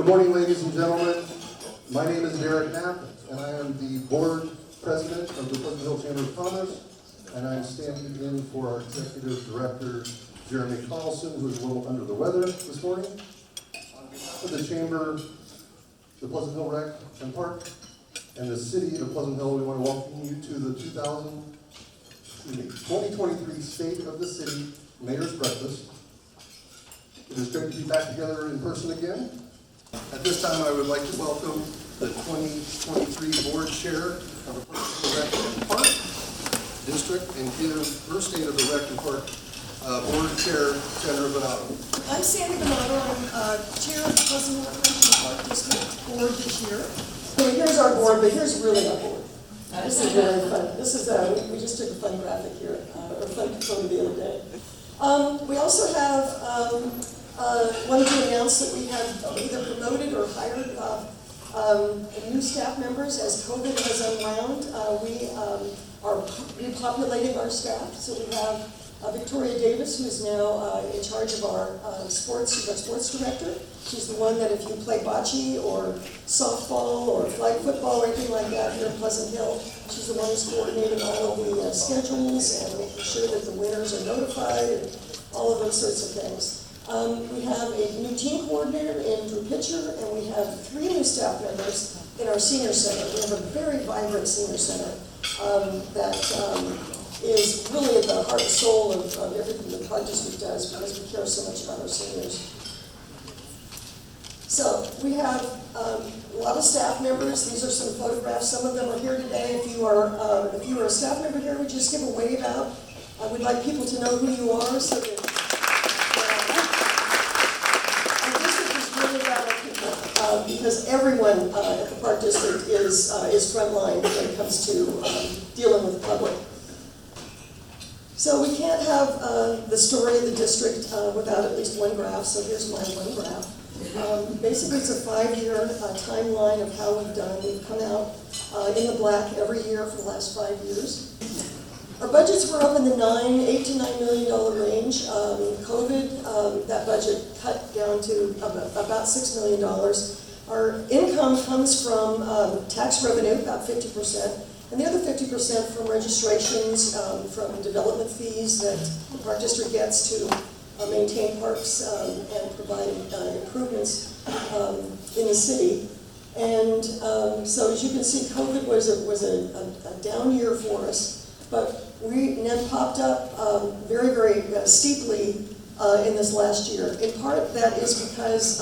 Good morning, ladies and gentlemen. My name is Derek Knapp, and I am the board president of the Pleasant Hill Chamber of Commerce, and I'm standing in for our executive director, Jeremy Carlson, who is a little under the weather this morning. On behalf of the chamber, the Pleasant Hill Rec and Park, and the city of Pleasant Hill, we want to welcome you to the 2023 State of the City Mayor's Breakfast. It is great to be back together in person again. At this time, I would like to welcome the 2023 board chair of the Pleasant Hill Rec and Park District and give her State of the Rec and Park board chair, Sandra Bonato. I'm Sandy Bonato. I'm chair of the Pleasant Hill Rec and Park District board this year. So here's our board, but here's really our board. This is really fun. This is we just took a fun graphic here, or fun photo the other day. We also have wanted to announce that we have either promoted or hired new staff members as COVID has unwound. We are repopulating our staff, so we have Victoria Davis, who is now in charge of our sports. She's our sports director. She's the one that if you play bocce or softball or flag football or anything like that here in Pleasant Hill, she's the one who's coordinating all of the schedules and making sure that the winners are notified and all of those sorts of things. We have a new team coordinator, Andrew Pitcher, and we have 3 new staff members in our senior center. We have a very vibrant senior center that is really at the heart and soul of everything the Park District does because we care so much about our seniors. So we have a lot of staff members. These are some photographs. Some of them are here today. If you are a staff member here, would you just give a wave out? I would like people to know who you are so that our district is really proud of people because everyone at the Park District is frontline when it comes to dealing with the public. So we can't have the story of the district without at least one graph, so here's my one graph. Basically, it's a 5-year timeline of how we've done. We've come out in the black every year for the last 5 years. Our budgets were up in the $8 to $9 million range. COVID, that budget cut down to about $6 million. Our income comes from tax revenue, about 50%. And the other 50% from registrations, from development fees that the Park District gets to maintain parks and provide improvements in the city. And so as you can see, COVID was a down year for us, but we then popped up very, very steeply in this last year. In part, that is because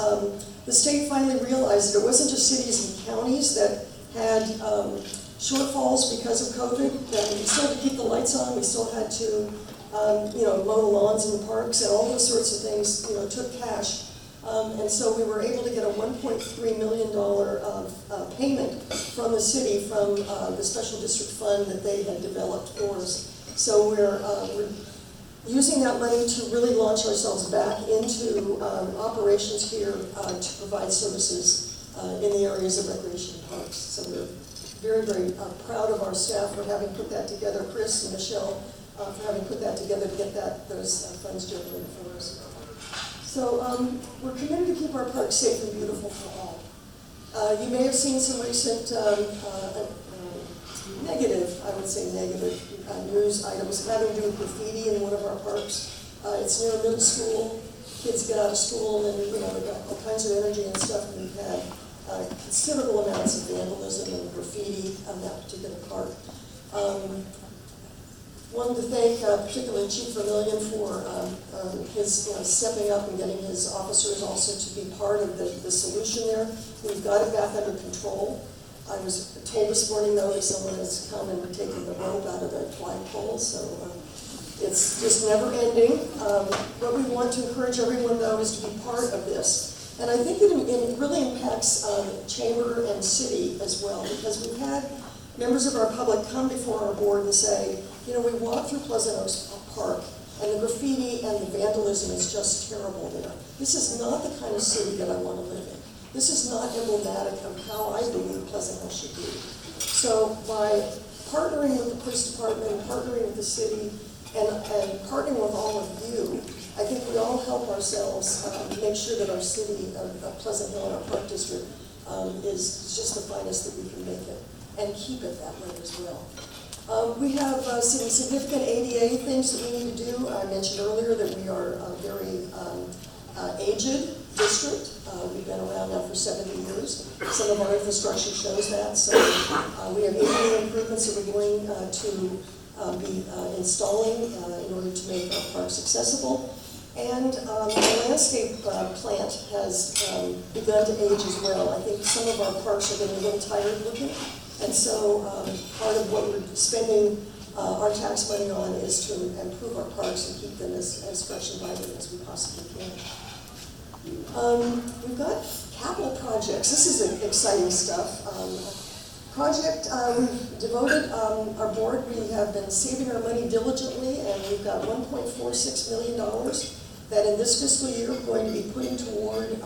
the state finally realized that it wasn't just cities and counties that had shortfalls because of COVID. We still had to keep the lights on. We still had to, mow the lawns in the parks, and all those sorts of things, took cash. And so we were able to get a $1.3 million payment from the city from the special district fund that they had developed for us. So we're using that money to really launch ourselves back into operations here to provide services in the areas of recreation and parks. So we're very, very proud of our staff for having put that together, Chris and Michelle, for having put that together to get those funds generated for us. So we're committed to keep our parks safe and beautiful for all. You may have seen some recent negative news items having to do with graffiti in one of our parks. It's near a middle school. Kids get out of school and they've got all kinds of energy and stuff, and we've had considerable amounts of vandalism and graffiti on that particular park. Wanted to thank particularly Chief Vermillion for his stepping up and getting his officers also to be part of the solution there. We've got it back under control. I was told this morning, though, that someone has come and taken the rope out of the flagpole, so it's just never ending. What we want to encourage everyone, though, is to be part of this. And I think it really impacts chamber and city as well, because we've had members of our public come before our board and say, we walk through Pleasant Oaks Park, and the graffiti and the vandalism is just terrible there. This is not the kind of city that I want to live in. This is not emblematic of how I believe Pleasant Hill should be. So by partnering with the police department, partnering with the city, and partnering with all of you, I think we all help ourselves make sure that our city of Pleasant Hill and our park district is just the finest that we can make it, and keep it that way as well. We have some significant ADA things that we need to do. I mentioned earlier that we are a very aged district. We've been around now for 70 years. Some of our infrastructure shows that. So we have ADA improvements that we're going to be installing in order to make our parks accessible. And the landscape plant has begun to age as well. I think some of our parks are getting a little tired looking. And so part of what we're spending our tax money on is to improve our parks and keep them as fresh and vibrant as we possibly can. We've got capital projects. This is exciting stuff. Project, we've devoted our board, we have been saving our money diligently, and we've got $1.46 million that in this fiscal year we're going to be putting toward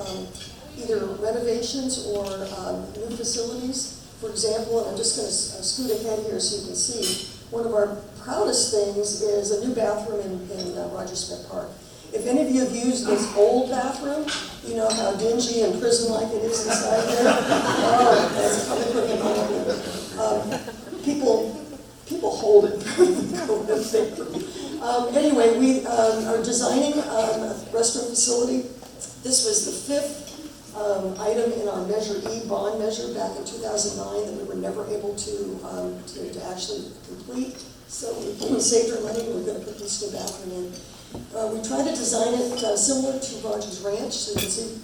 either renovations or new facilities. For example, and I'm just going to scoot ahead here so you can see, one of our proudest things is a new bathroom in Rogers Smith Park. If any of you have used this old bathroom, you know how dingy and prison-like it is inside there. Oh, that's probably pretty amazing. People hold it. Anyway, we are designing a restroom facility. This was the fifth item in our Measure E bond measure back in 2009 that we were never able to actually complete. So we saved our money and we're going to put this new bathroom in. We tried to design it similar to Rogers Ranch, so you can see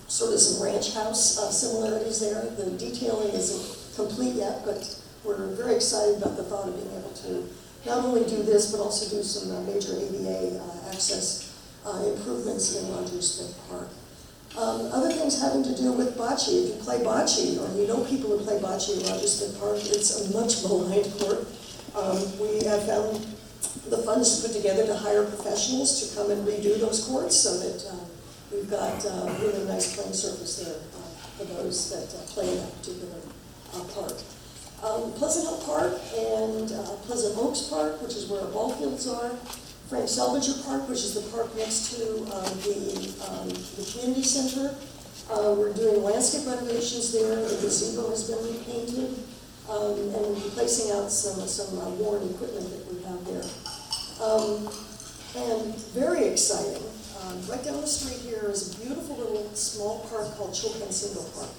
sort of some ranch house similarities there. The detailing isn't complete yet, but we're very excited about the thought of being able to not only do this, but also do some major ADA access improvements in Rogers Smith Park. Other things having to do with bocce. If you play bocce, or you know people who play bocce in Rogers Smith Park, it's a much maligned court. We have found the funds to put together to hire professionals to come and redo those courts so that we've got really nice playing surface there for those that play in that particular park. Pleasant Hill Park and Pleasant Oaks Park, which is where our ball fields are. Frank Salvager Park, which is the park next to the community center. We're doing landscape renovations there. The gazebo has been repainted. And replacing out some worn equipment that we have there. And very exciting, right down the street here is a beautiful little small park called Chilpancingo Park.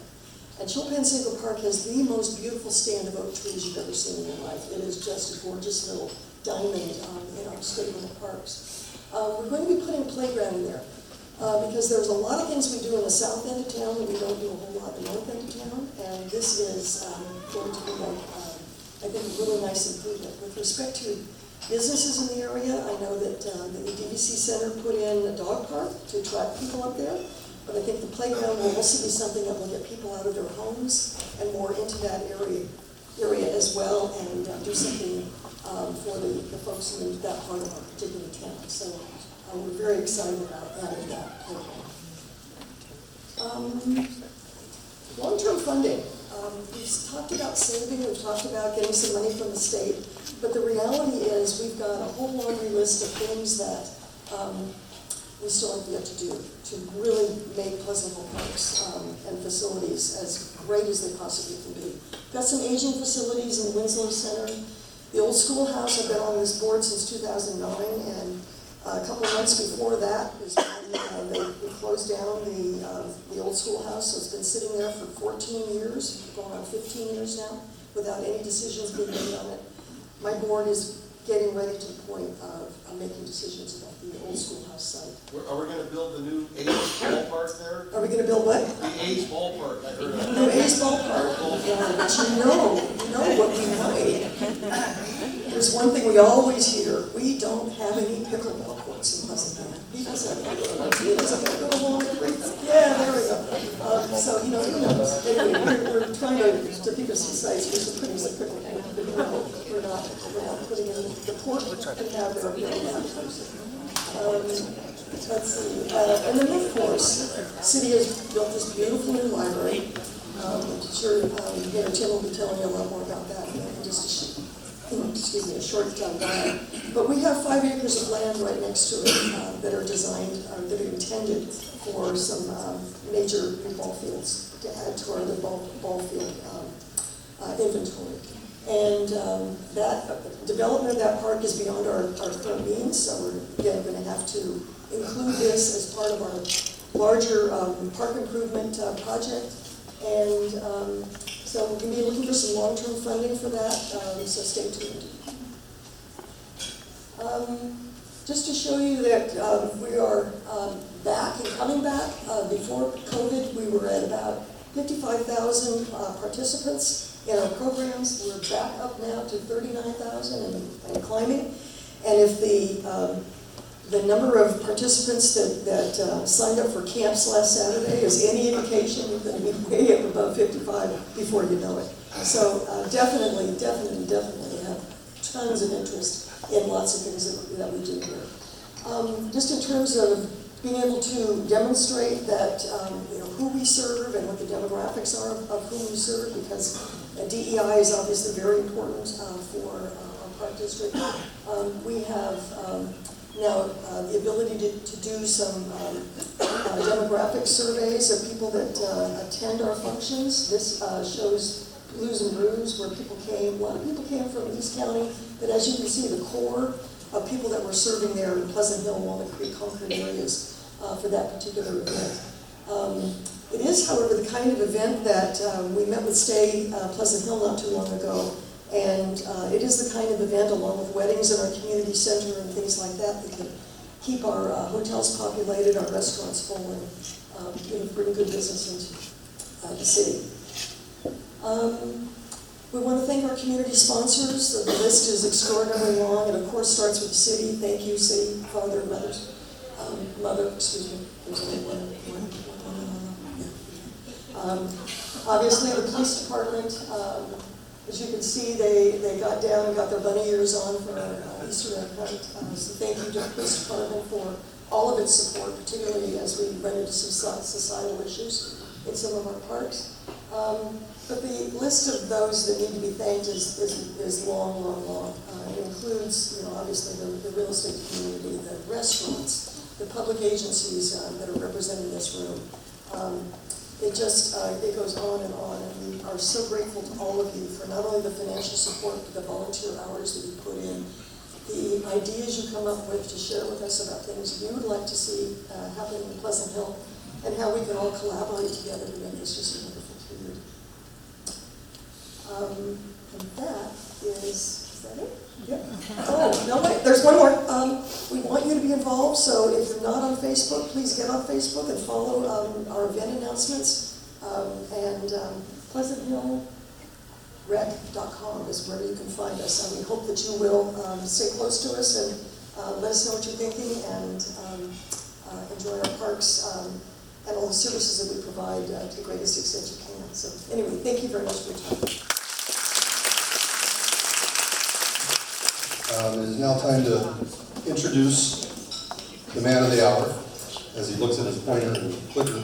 And Chilpancingo Park has the most beautiful stand of oak trees you've ever seen in your life. It is just a gorgeous little diamond in our state little parks. We're going to be putting a playground in there. Because there's a lot of things we do in the south end of town that we don't do a whole lot in the north end of town, and this is going to be, I think, a really nice improvement. With respect to businesses in the area, I know that the DVC Center put in a dog park to attract people up there, but I think the playground will also be something that will get people out of their homes and more into that area as well, and do something for the folks in that part of our particular town. So. We're very excited about adding that program. Long-term funding. We've talked about saving, we've talked about getting some money from the state, but the reality is we've got a whole laundry list of things that we still have yet to do to really make Pleasant Hill parks and facilities as great as they possibly can be. We've got some aging facilities in the Winslow Center. The old schoolhouse, I've been on this board since 2009, and a couple of months before that is when we closed down the old schoolhouse, so it's been sitting there for 14 years, going on 15 years now, without any decisions being made on it. My board is getting ready to the point of making decisions about the old schoolhouse site. Are we going to build the new A's ballpark there? Are we going to build what? The A's ballpark, I heard of. New A's ballpark? Yeah, but you know what we might. There's one thing we always hear, we don't have any pickleball courts in Pleasant Hill. People say, yeah, there we go. So, who knows? Anyway, we're trying to think of some sites where some things like pickleball, but we're not putting in the court and have their let's see. And then, of course, the city has built this beautiful new library. I'm sure Tim will be telling you a lot more about that in just excuse me, a short drive. But we have 5 acres of land right next to it that are designed, that are intended for some major ball fields to add to our other ball field inventory. And that development of that park is beyond our current means, so we're again going to have to include this as part of our larger park improvement project. And so we're going to be looking for some long-term funding for that, so stay tuned. Just to show you that we are back and coming back. Before COVID, we were at about 55,000 participants in our programs. We're back up now to 39,000 and climbing. And if the number of participants that signed up for camps last Saturday is any indication, we're going to be way up above 55 before you know it. So definitely have tons of interest in lots of things that we do here. Just in terms of being able to demonstrate that who we serve and what the demographics are of whom we serve, because DEI is obviously very important for our park district. We have now the ability to do some demographic surveys of people that attend our functions. This shows Blues and Brews, where people came. A lot of people came from East County, but as you can see, the core of people that were serving there in Pleasant Hill, Walnut Creek, Concord areas for that particular event. It is, however, the kind of event that we met with Stay Pleasant Hill not too long ago, and it is the kind of event, along with weddings in our community center and things like that, that can keep our hotels populated, our restaurants full, and bring good business into the city. We want to thank our community sponsors. The list is extraordinarily long, and of course starts with the city. Thank you, city, father, mothers. Mother, excuse me, there's only one. Obviously, the police department, as you can see, they got down and got their bunny ears on for Easter egg hunt. So thank you to the police department for all of its support, particularly as we run into some societal issues in some of our parks. But the list of those that need to be thanked is long. It includes, obviously the real estate community, the restaurants, the public agencies that are represented in this room. It goes on, and we are so grateful to all of you for not only the financial support, but the volunteer hours that you put in, the ideas you come up with to share with us about things you would like to see happen in Pleasant Hill, and how we can all collaborate together to make this just a wonderful community. And that is that it? Yep. Oh, no, wait, there's one more. We want you to be involved, so if you're not on Facebook, please get on Facebook and follow our event announcements. PleasantHillRec.com is where you can find us, and we hope that you will stay close to us and let us know what you're thinking, and enjoy our parks and all the services that we provide to the greatest extent you can. So anyway, thank you very much for your time. It is now time to introduce the man of the hour, as he looks at his pointer and clicker.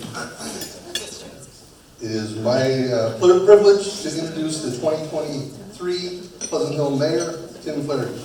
It is my privilege to introduce the 2023 Pleasant Hill Mayor, Tim Flaherty.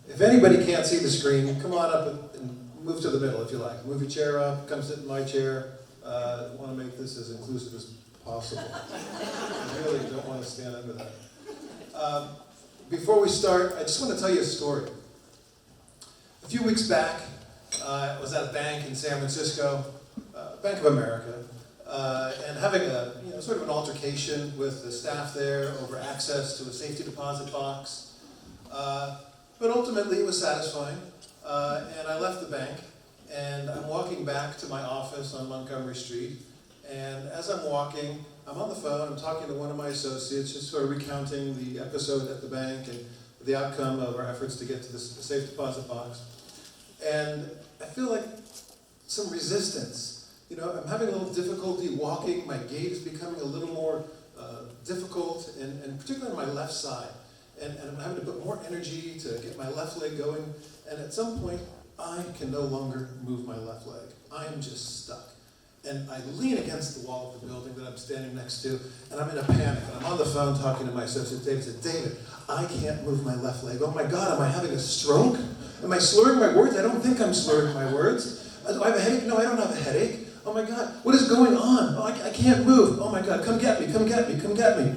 If anybody can't see the screen, come on up and move to the middle if you like. Move your chair up, come sit in my chair. I want to make this as inclusive as possible. I really don't want to stand under that. Before we start, I just want to tell you a story. A few weeks back, I was at a bank in San Francisco, Bank of America, and having a sort of an altercation with the staff there over access to a safety deposit box. But ultimately, it was satisfying, and I left the bank, and I'm walking back to my office on Montgomery Street, and as I'm walking, I'm on the phone, I'm talking to one of my associates, just sort of recounting the episode at the bank, and the the outcome of our efforts to get to this safe deposit box. And I feel like some resistance. You know, I'm having a little difficulty walking. My gait is becoming a little more difficult, and particularly on my left side. And I'm having to put more energy to get my left leg going. And at some point, I can no longer move my left leg. I'm just stuck. And I lean against the wall of the building that I'm standing next to, and I'm in a panic. And I'm on the phone talking to my associate David. I said, David, I can't move my left leg. Oh my God, am I having a stroke? Am I slurring my words? I don't think I'm slurring my words. Do I have a headache? No, I don't have a headache. Oh my God, what is going on? Oh, I can't move. Oh my God, come get me, come get me, come get me.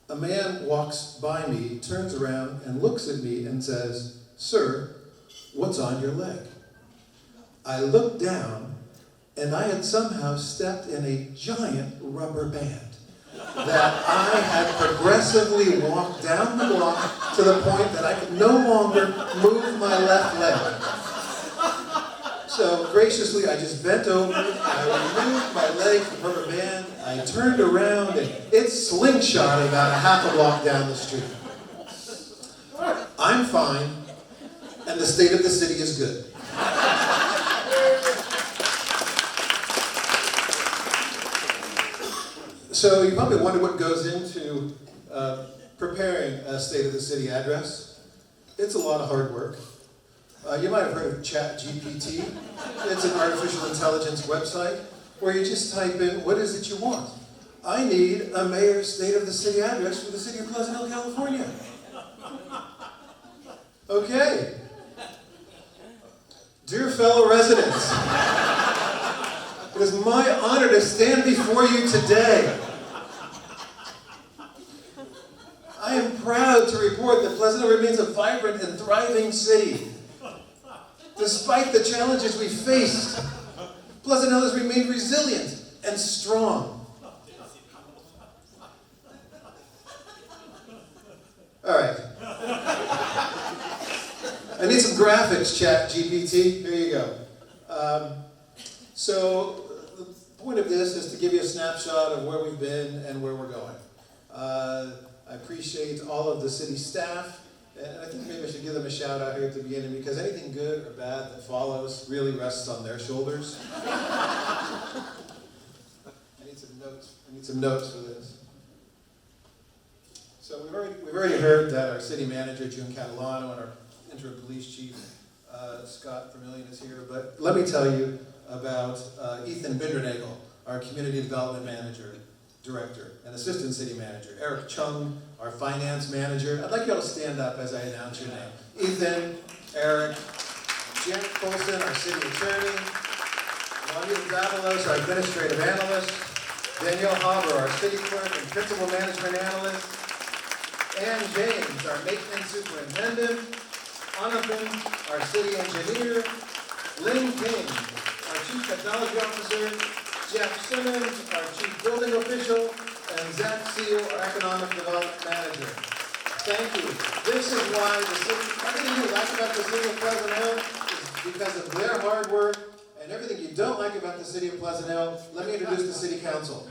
A man walks by me, turns around, and looks at me and says, Sir, what's on your leg? I looked down, and I had somehow stepped in a giant rubber band that I had progressively walked down the block to the point that I could no longer move my left leg. So graciously, I just bent over, I removed my leg from the rubber band, I turned around, and it slingshot about a half a block down the street. I'm fine, and the state of the city is good. So you probably wonder what goes into preparing a State of the City address. It's a lot of hard work. You might have heard of ChatGPT. It's an artificial intelligence website where you just type in, what is it you want? I need a mayor's State of the City address for the city of Pleasant Hill, California. Okay. Dear fellow residents, it is my honor to stand before you today. I am proud to report that Pleasant Hill remains a vibrant and thriving city. Despite the challenges we faced, Pleasant Hill has remained resilient and strong. All right. I need some graphics, ChatGPT. Here you go. So the point of this is to give you a snapshot of where we've been and where we're going. I appreciate all of the city staff, and I think maybe I should give them a shout out here at the beginning, because anything good or bad that follows really rests on their shoulders. I need some notes for this. So we've already heard that our city manager, June Catalano, and our interim police chief, Scott Vermillion, is here, but let me tell you about Ethan Bindernagel, our community development manager, director, and assistant city manager. Eric Chung, our finance manager. I'd like you all to stand up as I announce your name. Ethan, Eric, Janet Colson, our city attorney, Juanita Davalos, our administrative analyst, Danielle Haber, our city clerk and principal management analyst, Ann James, our maintenance superintendent, Anupam, our city engineer, Lynn King, our chief technology officer, Jeff Simmons, our chief building official, and Zach Seal, our economic development manager. Thank you. This is why the city, everything you like about the city of Pleasant Hill is because of their hard work, and everything you don't like about the city of Pleasant Hill, let me introduce the city council.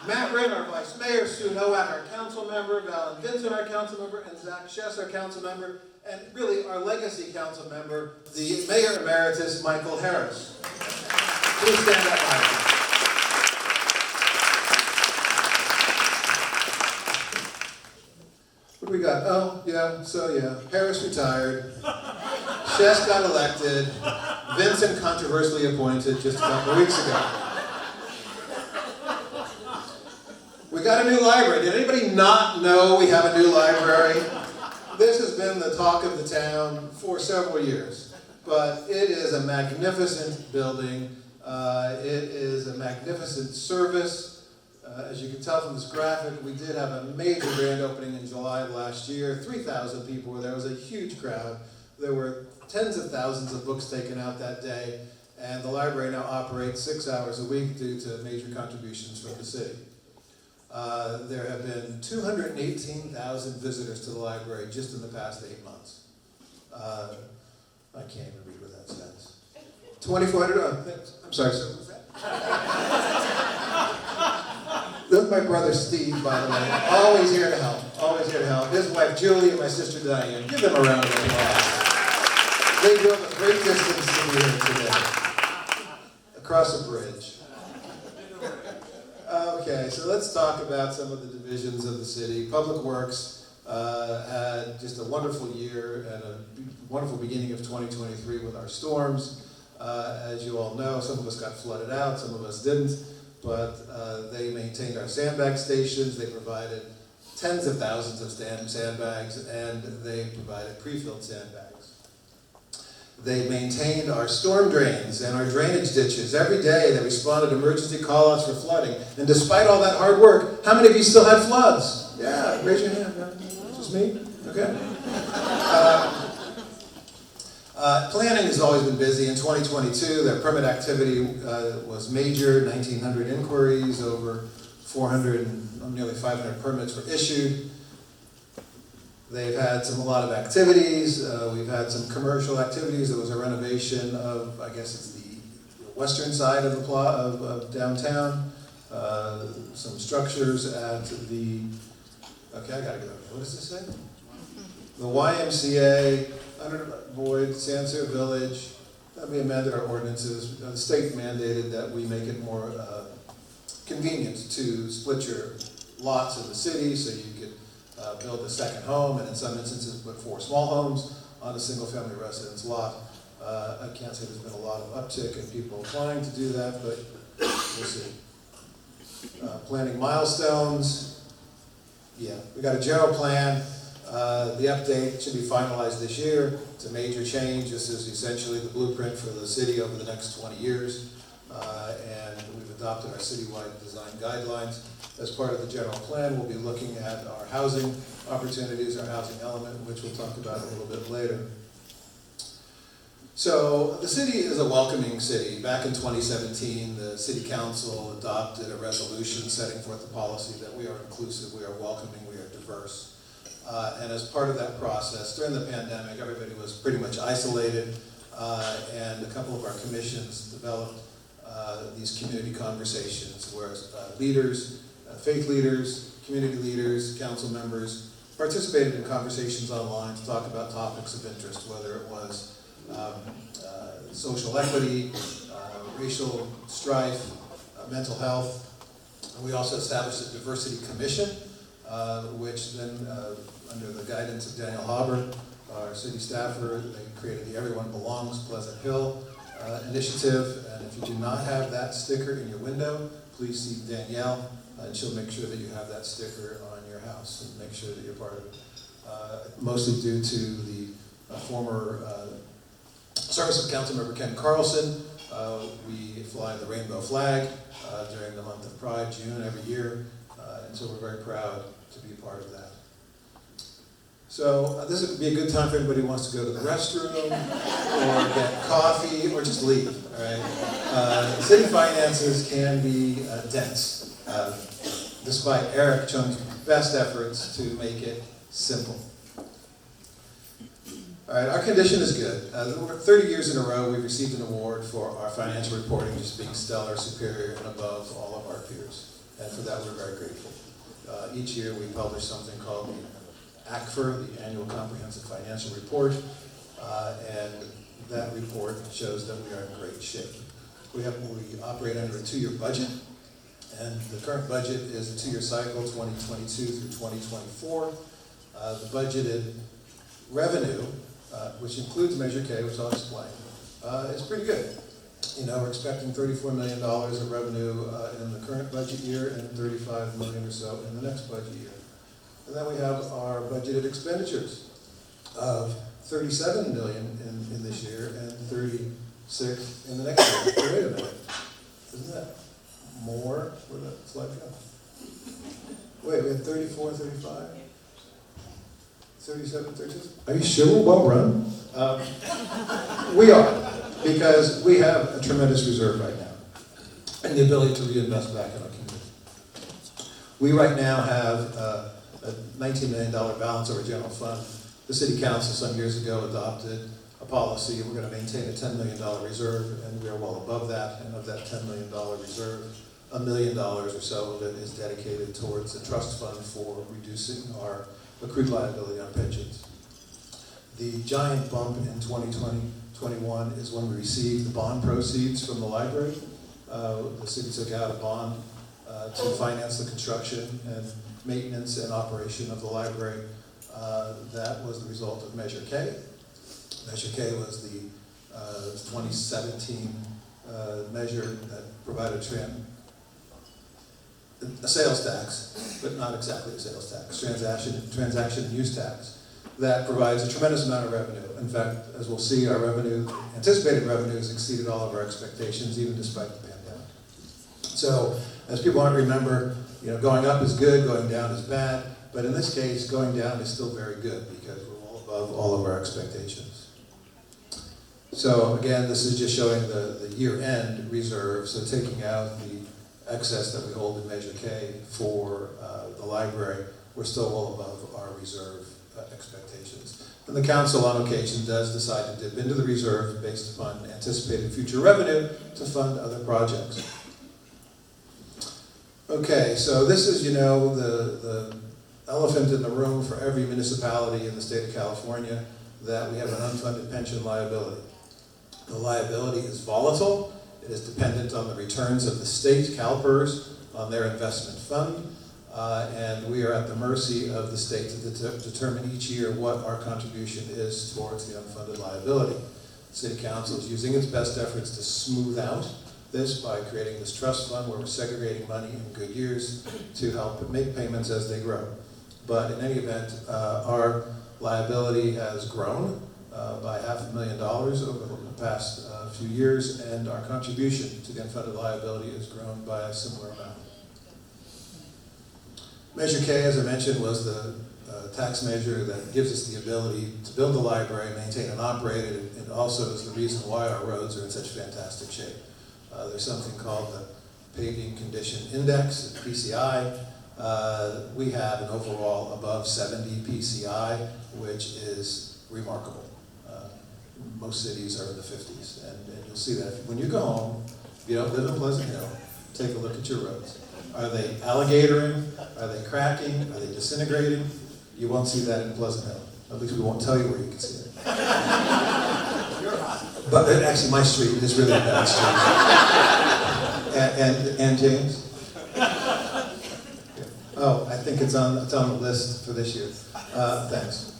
Matt Wren, our vice mayor, Sue Nowak, our council member, Valen Vincent, our council member, and Zach Shess, our council member, and really our legacy council member, the mayor emeritus, Michael Harris. Please stand up, Michael. What do we got? Oh, yeah, Harris retired. Shess got elected. Vincent controversially appointed just a couple of weeks ago. We got a new library. Did anybody not know we have a new library? This has been the talk of the town for several years, but it is a magnificent building. It is a magnificent service. As you can tell from this graphic, we did have a major grand opening in July of last year. 3,000 people were there. It was a huge crowd. There were tens of thousands of books taken out that day, and the library now operates 6 hours a week due to major contributions from the city. There have been 218,000 visitors to the library just in the past 8 months. I can't even read what that says. 2,400, I'm sorry, sir, what was that? That's my brother Steve, by the way. Always here to help, always is here to help. His wife Julie and my sister Diane. Give them a round of applause. They drove a great distance to be here today. Across a bridge. Okay, so let's talk about some of the divisions of the city. Public Works had just a wonderful year and a wonderful beginning of 2023 with our storms. As you all know, some of us got flooded out, some of us didn't, but they maintained our sandbag stations. They provided tens of thousands of sandbags, and they provided pre-filled sandbags. They maintained our storm drains and our drainage ditches. Every day they responded to emergency call-outs for flooding. And despite all that hard work, how many of you still had floods? Yeah, raise your hand. Just me? Okay. Planning has always been busy. In 2022, their permit activity was major. 1,900 inquiries, over 400 and nearly 500 permits were issued. They've had a lot of activities. We've had some commercial activities. There was a renovation of, I guess it's the western side of the of downtown. Some structures at the, okay, I gotta go. What does this say? The YMCA, Boyd, Sancerre Village. We amended our ordinances. The state mandated that we make it more convenient to split your lots in the city so you could build a second home, and in some instances put 4 small homes on a single-family residence lot. I can't say there's been a lot of uptick in people applying to do that, but we'll see. Planning milestones. Yeah, we got a general plan. The update should be finalized this year. It's a major change. This is essentially the blueprint for the city over the next 20 years. And we've adopted our citywide design guidelines. As part of the general plan, we'll be looking at our housing opportunities, our housing element, which we'll talk about a little bit later. So the city is a welcoming city. Back in 2017, the city council adopted a resolution setting forth the policy that we are inclusive, we are welcoming, we are diverse. And as part of that process, during the pandemic, everybody was pretty much isolated, and a couple of our commissions developed these community conversations where leaders, faith leaders, community leaders, council members participated in conversations online to talk about topics of interest, whether it was social equity, racial strife, mental health. And we also established a diversity commission, which then, under the guidance of Daniel Haber, our city staffer, they created the Everyone Belongs Pleasant Hill initiative. And if you do not have that sticker in your window, please see Danielle, and she'll make sure that you have that sticker on your house and make sure that you're part of it. Mostly due to the former service of Councilmember Ken Carlson, we fly the rainbow flag during the month of Pride, June, every year, and so we're very proud to be a part of that. So this would be a good time for anybody who wants to go to the restroom, or get coffee, or just leave, all right? City finances can be dense, despite Eric Chung's best efforts to make it simple. All right, our condition is good. 30 years in a row, we've received an award for our financial reporting just being stellar, superior, and above all of our peers. And for that, we're very grateful. Each year, we publish something called the ACFR, the Annual Comprehensive Financial Report, and that report shows that we are in great shape. We operate under a 2-year budget, and the current budget is a 2-year cycle, 2022 through 2024. The budgeted revenue, which includes Measure K, which I'll explain, is pretty good. You know, we're expecting $34 million of revenue in the current budget year and $35 million or so in the next budget year. And then we have our budgeted expenditures of $37 million in this year and $36 in the next year. Wait a minute, isn't that more? Where'd that slide go? Wait, we had 34, 35? 37, 36? Are you sure we're well run? We are, because we have a tremendous reserve right now and the ability to reinvest back in our community. We right now have a $19 million balance over general fund. The city council some years ago adopted a policy, we're going to maintain a $10 million reserve, and we are well above that. And of that $10 million reserve, $1 million or so of it is dedicated towards a trust fund for reducing our accrued liability on pensions. The giant bump in 2021 is when we received the bond proceeds from the library. The city took out a bond to finance the construction and maintenance and operation of the library. That was the result of Measure K. Measure K was the 2017 measure that provided a sales tax, but not exactly a sales tax, transaction and use tax, that provides a tremendous amount of revenue. In fact, as we'll see, our revenue, anticipated revenue, has exceeded all of our expectations, even despite the pandemic. So, as people might remember, going up is good, going down is bad, but in this case, going down is still very good because we're well above all of our expectations. So again, this is just showing the year-end reserve, so taking out the excess that we hold in Measure K for the library, we're still well above our reserve expectations. And the council on occasion does decide to dip into the reserve based upon anticipated future revenue to fund other projects. Okay, so this is, the elephant in the room for every municipality in the state of California, that we have an unfunded pension liability. The liability is volatile. It is dependent on the returns of the state, CalPERS, on their investment fund, and we are at the mercy of the state to determine each year what our contribution is towards the unfunded liability. The City Council is using its best efforts to smooth out this by creating this trust fund where we're segregating money in good years to help make payments as they grow. But in any event, our liability has grown by $500,000 over the past few years, and our contribution to the unfunded liability has grown by a similar amount. Measure K, as I mentioned, was the tax measure that gives us the ability to build the library, maintain and operate it, and also is the reason why our roads are in such fantastic shape. There's something called the Paving Condition Index, PCI. We have an overall above 70 PCI, which is remarkable. Most cities are in the 50s, and you'll see that when you go home. If you don't live in Pleasant Hill, take a look at your roads. Are they alligatoring? Are they cracking? Are they disintegrating? You won't see that in Pleasant Hill. At least we won't tell you where you can see it. But actually, my street is really a bad street. And James? Oh, I think it's on the list for this year. Thanks.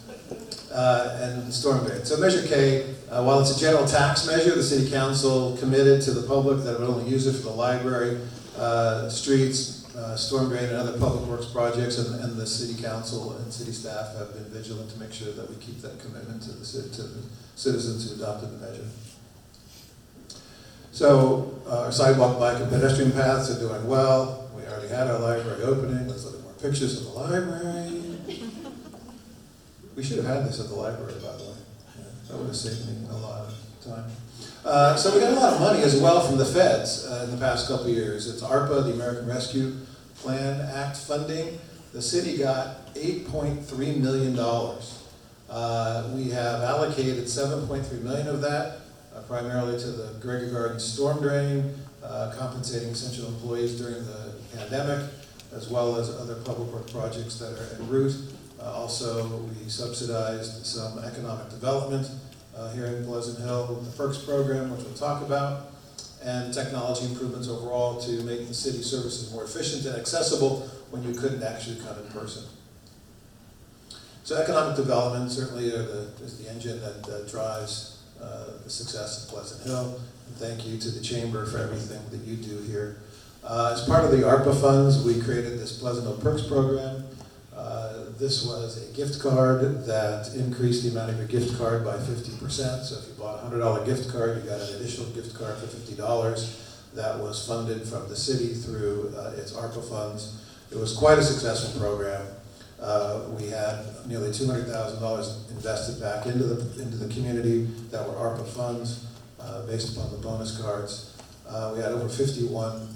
And storm drain. So Measure K, while it's a general tax measure, the City Council committed to the public that it would only use it for the library, streets, storm drain, and other public works projects, and the City Council and City staff have been vigilant to make sure that we keep that commitment to the citizens who adopted the measure. So our sidewalk, bike, and pedestrian paths are doing well. We already had our library opening. Let's look at more pictures of the library. We should have had this at the library, by the way. Yeah, that would have saved me a lot of time. So we got a lot of money as well from the feds in the past couple of years. It's ARPA, the American Rescue Plan Act funding. The city got $8.3 million. We have allocated $7.3 million of that, primarily to the Gregor Garden storm drain, compensating essential employees during the pandemic, as well as other public work projects that are en route. Also, we subsidized some economic development here in Pleasant Hill with the Perks program, which we'll talk about, and technology improvements overall to make the city services more efficient and accessible when you couldn't actually come in person. So economic development certainly is the engine that drives the success of Pleasant Hill. And thank you to the Chamber for everything that you do here. As part of the ARPA funds, we created this Pleasant Hill Perks program. This was a gift card that increased the amount of your gift card by 50%. So if you bought a $100 gift card, you got an additional gift card for $50. That was funded from the city through its ARPA funds. It was quite a successful program. We had nearly $200,000 invested back into the community that were ARPA funds based upon the bonus cards. We had over 51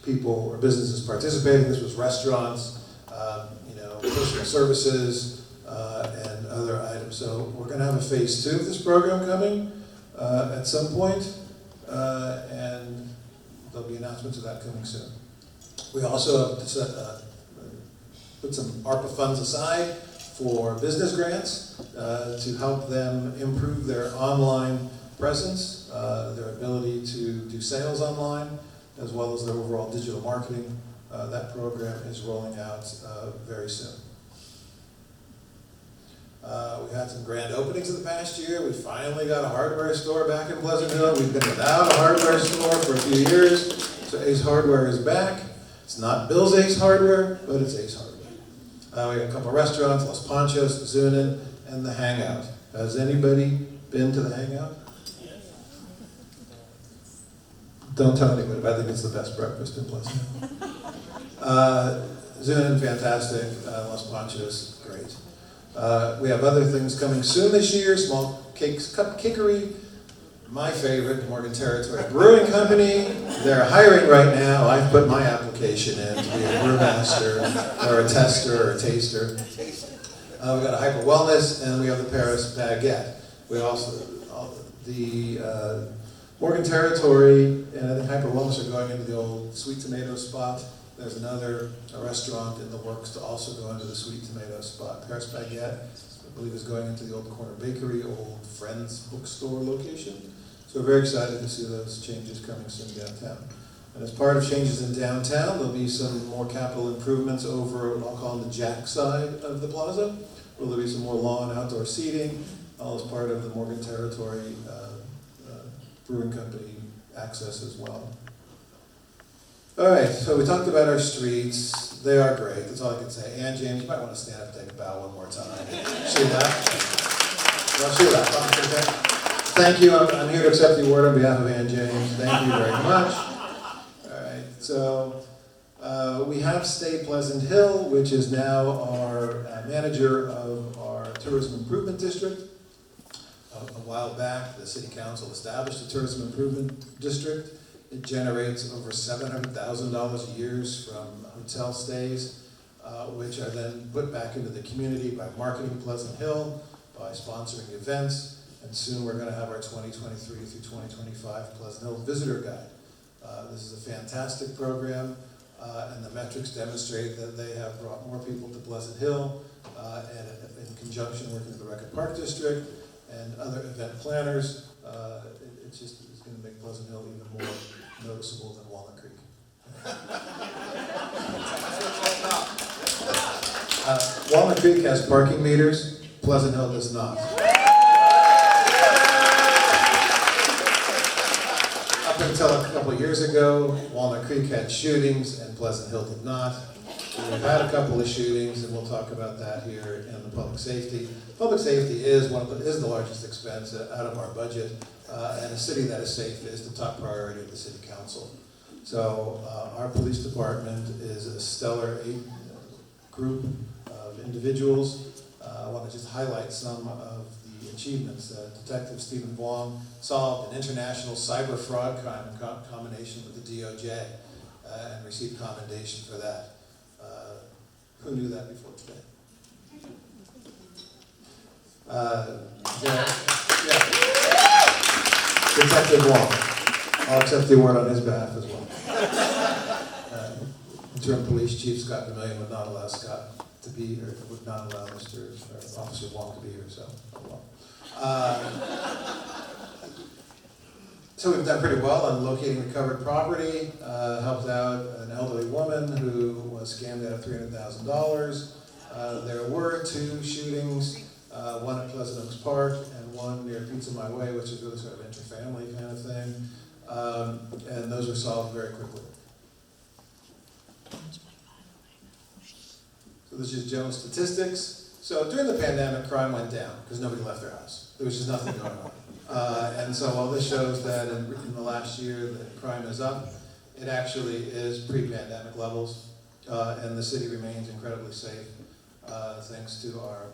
people or businesses participating. This was restaurants, personal services, and other items. So we're going to have a phase 2 of this program coming at some point, and there'll be announcements of that coming soon. We also have put some ARPA funds aside for business grants to help them improve their online presence, their ability to do sales online, as well as their overall digital marketing. That program is rolling out very soon. We had some grand openings in the past year. We finally got a hardware store back in Pleasant Hill. We've been without a hardware store for a few years, so Ace Hardware is back. It's not Bill's Ace Hardware, but it's Ace Hardware. We got a couple of restaurants, Los Panchos, Zunin, and The Hangout. Has anybody been to The Hangout? Don't tell anybody, but I think it's the best breakfast in Pleasant Hill. Zunin, fantastic. Los Panchos, great. We have other things coming soon this year, Small Cakes Cupcakery, my favorite, Morgan Territory Brewing Company. They're hiring right now. I've put my application in to be a brewmaster or a tester or a taster. We've got a Hyper Wellness, and we have the Paris Baguette. We also, the Morgan Territory and I think Hyper Wellness are going into the old Sweet Tomato spot. There's another restaurant in the works to also go into the Sweet Tomato spot. Paris Baguette, I believe, is going into the old Corner Bakery, old Friends bookstore location. So we're very excited to see those changes coming soon downtown. And as part of changes in downtown, there'll be some more capital improvements over what I'll call the Jack side of the plaza. There'll be some more lawn and outdoor seating, all as part of the Morgan Territory Brewing Company access as well. All right, so we talked about our streets. They are great. That's all I can say. Ann James, you might want to stand up and take a bow one more time. She left. Well, she left. Okay. Thank you. I'm here to accept the award on behalf of Ann James. Thank you very much. All right, so we have Stay Pleasant Hill, which is now our manager of our tourism improvement district. A while back, the city council established a tourism improvement district. It generates over $700,000 a year from hotel stays, which are then put back into the community by marketing Pleasant Hill, by sponsoring events, and soon we're going to have our 2023 through 2025 Pleasant Hill Visitor Guide. This is a fantastic program, and the metrics demonstrate that they have brought more people to Pleasant Hill, and in conjunction working with the Record Park District and other event planners. It's going to make Pleasant Hill even more noticeable than Walnut Creek. Walnut Creek has parking meters, Pleasant Hill does not. Up until a couple of years ago, Walnut Creek had shootings and Pleasant Hill did not. We've had a couple of shootings, and we'll talk about that here in the public safety. Public safety is the largest expense out of our budget, and a city that is safe is the top priority of the city council. So our police department is a stellar group of individuals. I want to just highlight some of the achievements. Detective Stephen Vuong solved an international cyber fraud crime in combination with the DOJ and received commendation for that. Who knew that before today? Detective Vuong. I'll accept the award on his behalf as well. Interim Police Chief Scott DeMillion would not allow Scott to be here, would not allow Officer Vuong to be here, so. So we've done pretty well on locating recovered property, helped out an elderly woman who was scammed out of $300,000. There were 2 shootings, one at Pleasant Oaks Park and one near Pizza My Way, which is really sort of inter-family kind of thing. And those were solved very quickly. So this is general statistics. So during the pandemic, crime went down because nobody left their house. There was just nothing going on. And so while this shows that in the last year that crime is up, it actually is pre-pandemic levels, and the city remains incredibly safe thanks to our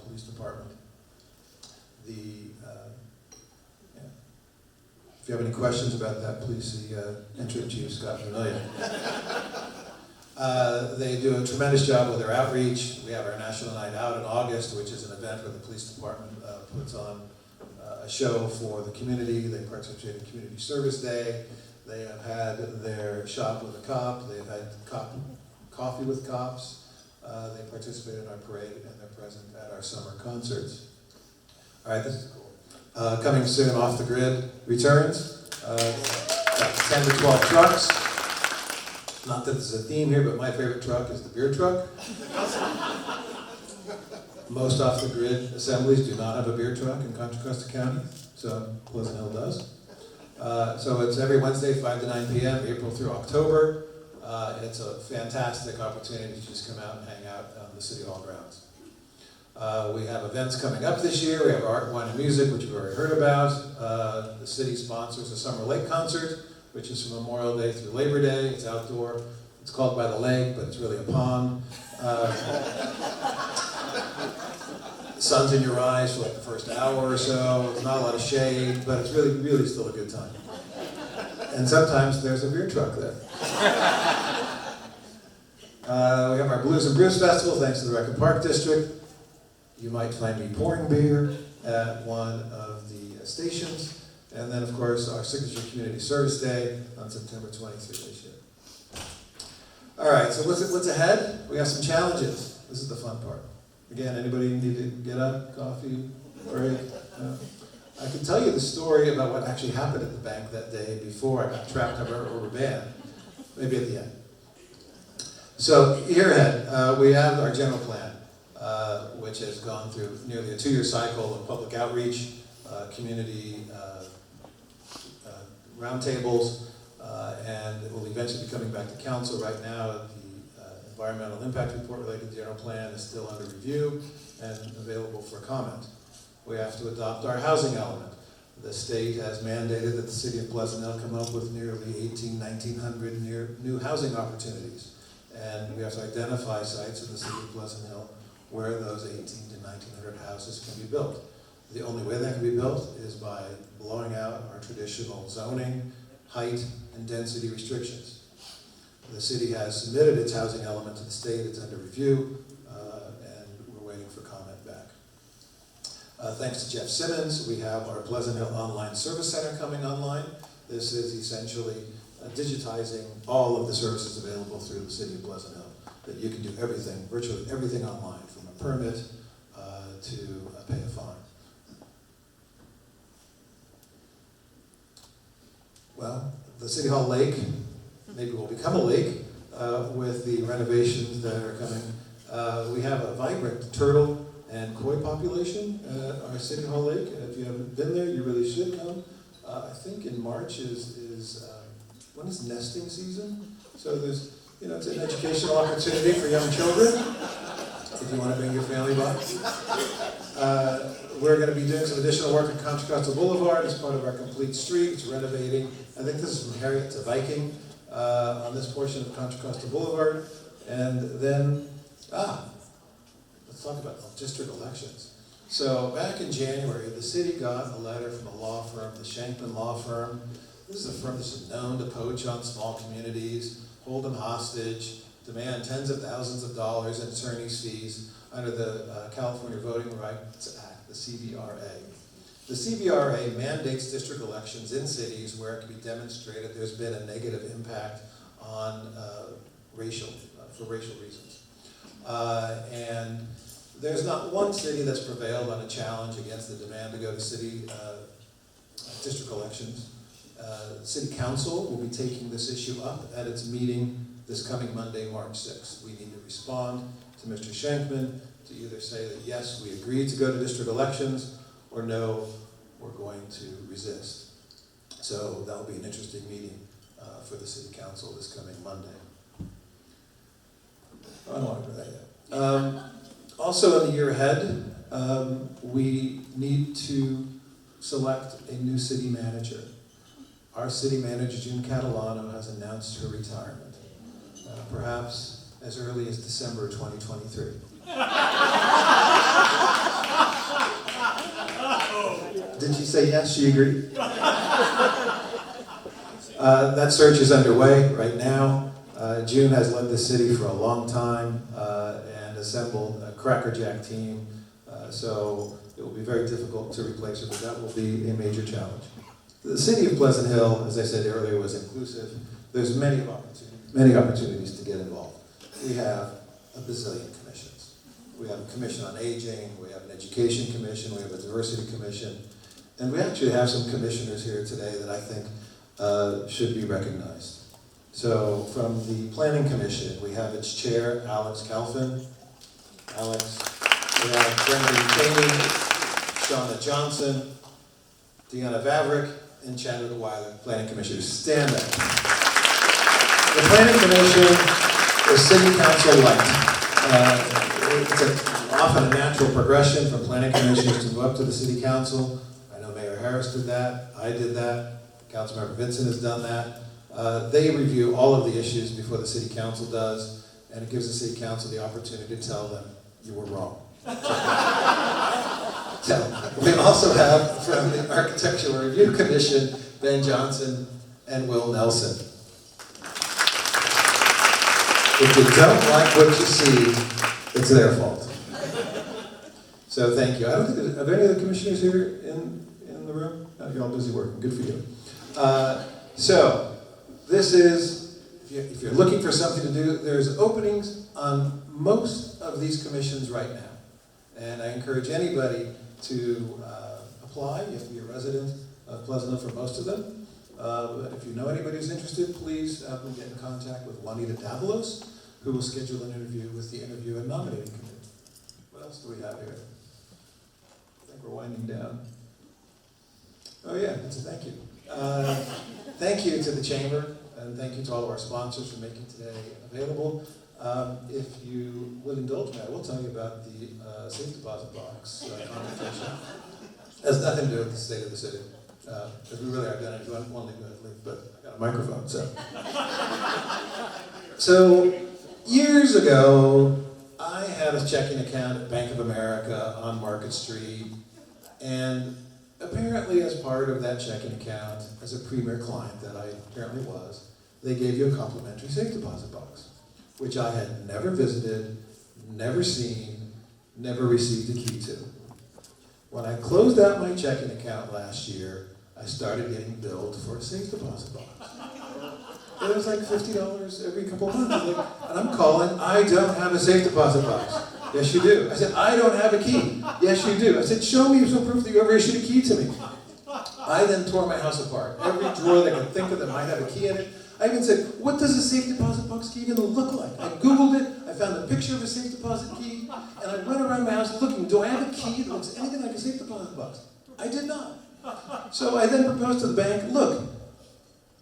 police department. If you have any questions about that, please see Interim Chief Scott DeMillion. They do a tremendous job with their outreach. We have our National Night Out in August, which is an event where the police department puts on a show for the community. They participate in Community Service Day. They have had their Shop with a Cop. They've had coffee with cops. They participate in our parade and they're present at our summer concerts. All right, this is cool. Coming soon, Off the Grid returns. Got 10 to 12 trucks. Not that there's a theme here, but my favorite truck is the beer truck. Most Off the Grid assemblies do not have a beer truck in Contra Costa County, so Pleasant Hill does. So it's every Wednesday, 5 to 9 p.m., April through October. It's a fantastic opportunity to just come out and hang out on the City Hall grounds. We have events coming up this year. We have Art, Wine, and Music, which you've already heard about. The city sponsors a Summer Lake concert, which is from Memorial Day through Labor Day. It's outdoor. It's called By the Lake, but it's really a pond. Sun's in your eyes for like the first hour or so. There's not a lot of shade, but it's really, really still a good time. And sometimes there's a beer truck there. We have our Blues and Brews Festival, thanks to the Rec and Park District. You might find me pouring beer at one of the stations. And then, of course, our signature Community Service Day on September 23rd this year. All right, so what's ahead? We have some challenges. This is the fun part. Again, anybody need to get up, coffee, break? No? I can tell you the story about what actually happened at the bank that day before I got trapped under a rubber band, maybe at the end. So here ahead, we have our general plan, which has gone through nearly a 2-year cycle of public outreach, community roundtables, and it will eventually be coming back to council. Right now, the environmental impact report related to the general plan is still under review and available for comment. We have to adopt our housing element. The state has mandated that the city of Pleasant Hill come up with nearly 1,900 new housing opportunities. And we have to identify sites in the city of Pleasant Hill where those 1,800 to 1,900 houses can be built. The only way that can be built is by blowing out our traditional zoning, height, and density restrictions. The city has submitted its housing element to the state. It's under review, and we're waiting for comment back. Thanks to Jeff Simmons, we have our Pleasant Hill Online Service Center coming online. This is essentially digitizing all of the services available through the city of Pleasant Hill, that you can do everything, virtually everything online, from a permit to pay a fine. Well, the City Hall Lake maybe will become a lake with the renovations that are coming. We have a vibrant turtle and koi population at our City Hall Lake. If you haven't been there, you really should come. I think in March when is nesting season? So there's, it's an educational opportunity for young children, if you want to bring your family by. We're going to be doing some additional work at Contra Costa Boulevard as part of our complete streets, renovating. I think this is from Harriet to Viking on this portion of Contra Costa Boulevard. And then, let's talk about district elections. So back in January, the city got a letter from a law firm, the Shankman Law Firm. This is a firm that's known to poach on small communities, hold them hostage, demand tens of thousands of dollars in attorney's fees under the California Voting Rights Act, the CVRA. The CVRA mandates district elections in cities where it can be demonstrated there's been a negative impact on for racial reasons. And there's not one city that's prevailed on a challenge against the demand to go to city district elections. City Council will be taking this issue up at its meeting this coming Monday, March 6th. We need to respond to Mr. Shankman to either say that yes, we agree to go to district elections, or no, we're going to resist. So that'll be an interesting meeting for the City Council this coming Monday. I don't want to do that yet. Also in the year ahead, we need to select a new city manager. Our city manager, June Catalano, has announced her retirement, perhaps as early as December 2023. Did she say yes, she agreed? That search is underway right now. June has led the city for a long time and assembled a crackerjack team, so it will be very difficult to replace her, but that will be a major challenge. The city of Pleasant Hill, as I said earlier, was inclusive. There's many opportunities to get involved. We have a bazillion commissions. We have a commission on aging, we have an education commission, we have a diversity commission, and we actually have some commissioners here today that I think should be recognized. So from the Planning Commission, we have its chair, Alex Calfin. Alex, we have Brendan Caney, Shauna Johnson, Deanna Vavrick, and Chandler Weiler, Planning Commissioners. Stand up. The Planning Commission is City Council light. It's often a natural progression from Planning Commissioners to go up to the City Council. I know Mayor Harris did that, I did that, Councilmember Vincent has done that. They review all of the issues before the City Council does, and it gives the City Council the opportunity to tell them, you were wrong. So, we also have from the Architectural Review Commission, Ben Johnson and Will Nelson. If you don't like what you see, it's their fault. So thank you. I don't think are there any other commissioners here in the room? No, you're all busy working. Good for you. So this is, if you're looking for something to do, there's openings on most of these commissions right now. And I encourage anybody to apply. You have to be a resident of Pleasant Hill for most of them. If you know anybody who's interested, please have them get in contact with Juanita Davalos, who will schedule an interview with the Interview and Nominating Committee. What else do we have here? I think we're winding down. Oh yeah, that's a thank you. Thank you to the Chamber, and thank you to all of our sponsors for making today available. If you would indulge me, I will tell you about the safe deposit box conversation. It has nothing to do with the state of the city. Because we really are done. If you want to leave, but I got a microphone, so. So, years ago, I had a checking account at Bank of America on Market Street, and apparently as part of that checking account, as a premier client that I apparently was, they gave you a complimentary safe deposit box, which I had never visited, never seen, never received a key to. When I closed out my checking account last year, I started getting billed for a safe deposit box. It was like $50 every couple of months. And I'm calling, I don't have a safe deposit box. Yes, you do. I said, I don't have a key. Yes, you do. I said, show me some proof that you ever issued a key to me. I then tore my house apart. Every drawer that I could think of that might have a key in it. I even said, what does a safe deposit box key even look like? I Googled it, I found a picture of a safe deposit key, and I went around my house looking, do I have a key that looks anything like a safe deposit box? I did not. So I then proposed to the bank, look,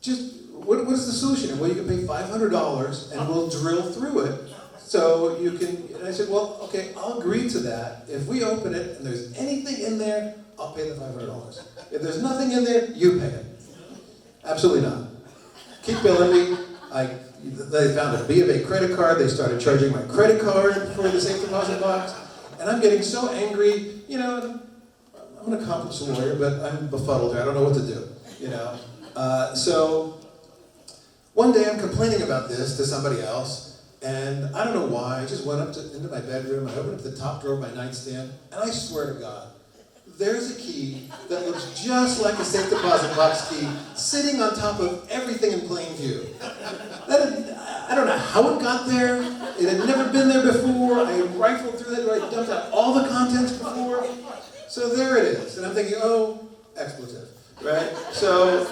just, what is the solution? Well, you can pay $500 and we'll drill through it. So you can, and I said, well, okay, I'll agree to that. If we open it and there's anything in there, I'll pay the $500. If there's nothing in there, you pay it. Absolutely not. Keep billing me. They found a B of A credit card. They started charging my credit card for the safe deposit box. And I'm getting so angry, you know, I'm an accomplished lawyer, but I'm befuddled here. I don't know what to do, you know. So one day I'm complaining about this to somebody else, and I don't know why. I just went up into my bedroom, I opened up the top drawer of my nightstand, and I swear to God, there's a key that looks just like a safe deposit box key sitting on top of everything in plain view. I don't know how it got there. It had never been there before. I rifled through that, I dumped out all the contents before. So there it is. And I'm thinking, oh, expletive, right? So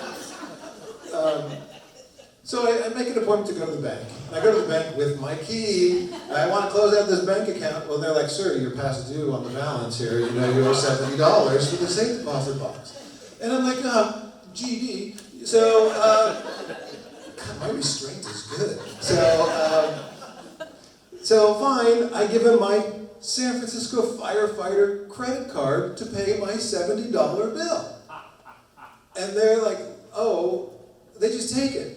I make an appointment to go to the bank. And I go to the bank with my key. I want to close out this bank account. Well, they're like, sir, you're past due on the balance here. You know, you owe $70 for the safe deposit box. And I'm like, GD. So, God, my restraint is good. So fine, I give him my San Francisco firefighter credit card to pay my $70 bill. And they're like, oh, they just take it.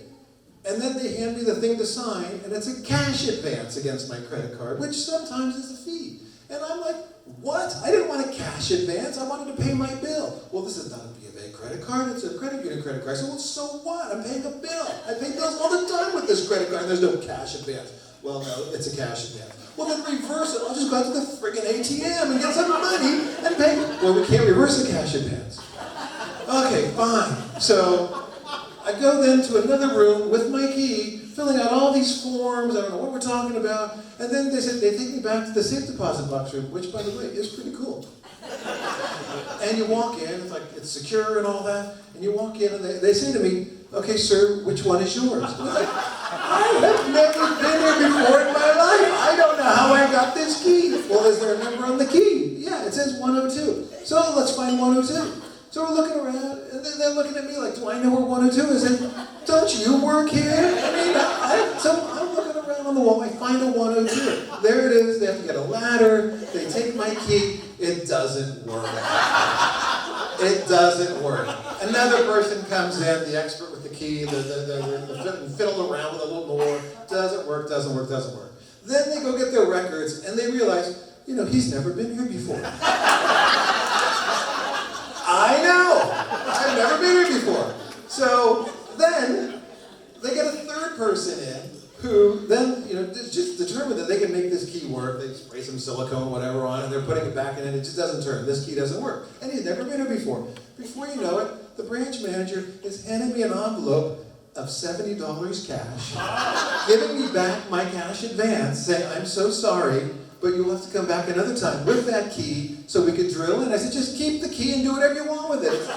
And then they hand me the thing to sign, and it's a cash advance against my credit card, which sometimes is a fee. And I'm like, what? I didn't want a cash advance. I wanted to pay my bill. Well, this is not a B of A credit card. It's a credit union credit card. I said, well, so what? I'm paying a bill. I pay bills all the time with this credit card, and there's no cash advance. Well, no, it's a cash advance. Well, then reverse it. I'll just go out to the friggin' ATM and get some money and pay. Well, we can't reverse a cash advance. Okay, fine. So I I go then to another room with my key, filling out all these forms, I don't know what we're talking about, and then they take me back to the safe deposit box room, which, by the way, is pretty cool. And you walk in, it's secure and all that, and you walk in and they say to me, okay, sir, which one is yours? I was like, I have never been here before in my life. I don't know how I got this key. Well, is there a number on the key? Yeah, it says 102. So let's find 102. So we're looking around, and then they're looking at me like, do I know where 102 is? And don't you work here? I mean, so I'm looking around on the wall, I find a 102. There it is, they have to get a ladder, they take my key, it doesn't work. It doesn't work. Another person comes in, the expert with the key, the fiddle around with a little more, doesn't work. Then they go get their records, and they realize, he's never been here before. I know! I've never been here before. So then, they get a third person in, who then, just determined that they can make this key work. They spray some silicone, whatever, on it, and they're putting it back in, and it just doesn't turn. This key doesn't work. And he's never been here before. Before you know it, the branch manager is handing me an envelope of $70 cash, giving me back my cash advance, saying, I'm so sorry, but you'll have to come back another time with that key so we could drill in. I said, just keep the key and do whatever you want with it.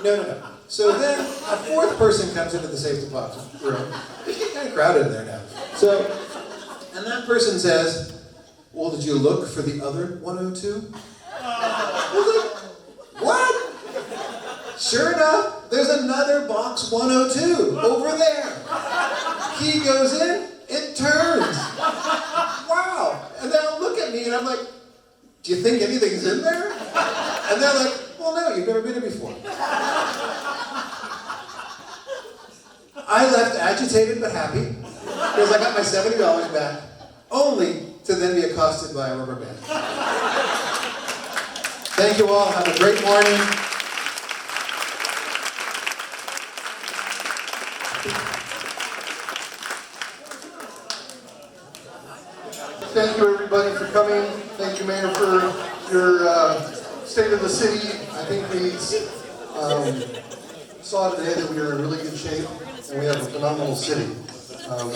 No. So then a fourth person comes into the safe deposit room. It's getting kind of crowded in there now. And that person says, well, did you look for the other 102? I was like, what? Sure enough, there's another box 102 over there. Key goes in, it turns. Wow. And they'll look at me and I'm like, do you think anything's in there? And they're like, well, no, you've never been here before. I left agitated but happy because I got my $70 back, only to then be accosted by a rubber band. Thank you all. Have a great morning. Thank you, everybody, for coming. Thank you, Mayor, for your state of the city. I think we saw today that we are in really good shape and we have a phenomenal city.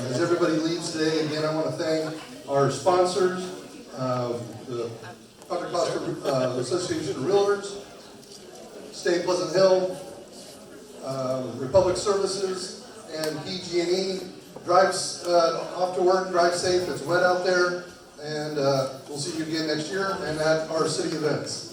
As everybody leaves today, again, I want to thank our sponsors, the Contra Costa Association of Realtors, State Pleasant Hill, Republic Services, and PG&E. Drive off to work, drive safe, it's wet out there, and we'll see you again next year and at our city events.